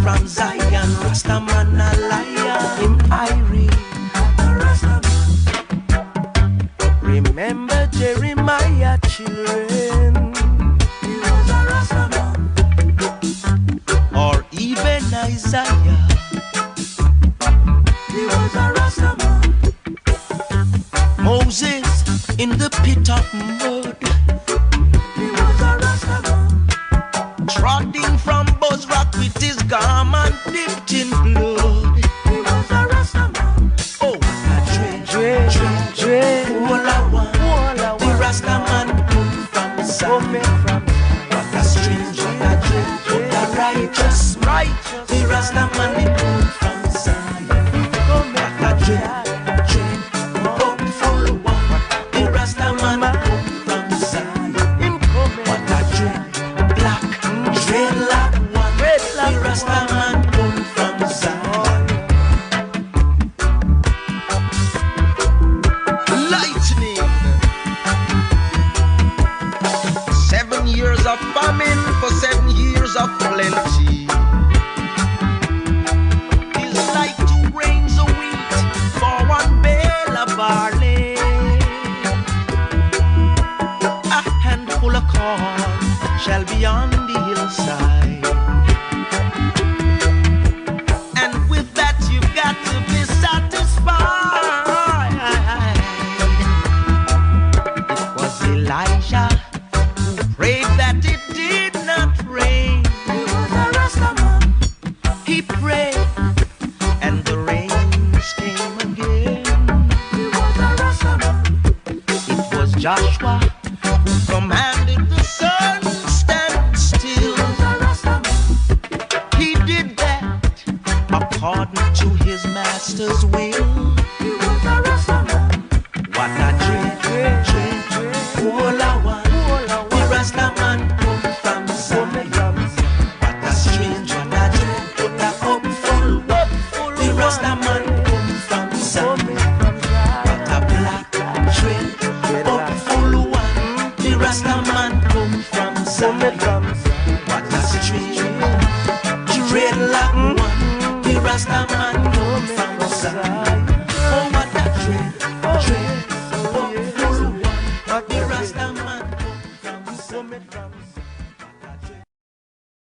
from Zion, Rastaman a lion. Him Irie, Rastaman. Remember Jeremiah, children. He was a Rastaman. Or even Isaiah. He was a Rastaman. Moses in the pit of mud. He was a Rastaman. Trotting from Buzz Rock with his garment dipped in blood. He was a Rastaman. Oh, Dre, the Rastaman from Zion. What a strange, what a dread, what a righteous, the Rastaman from Zion. What a dread, hopeful one, the Rastaman from Zion. What a dread, black, dreadlock one, the Rastaman from Zion. Lightning. 7 years of famine for 7 years of plenty. It's like 2 grains of wheat for 1 bale of barley. A handful of corn shall be on the hillside. And with that you've got to be satisfied. It was Elijah who prayed that it did not rain. He was a Rastaman. He prayed and the rains came again. He was a Rastaman. It was Joshua who commanded the sun stand still. He was a Rastaman. He did that according to his master's will. He was a Rastaman. What a dread, all I want. The Rastaman come from Zion. What a strange, what a dread, what a hopeful. The Rastaman come from Zion. What a black dread, hopeful one. The Rastaman come from Zion. What a strange, dreadlock one. The Rastaman come from Zion.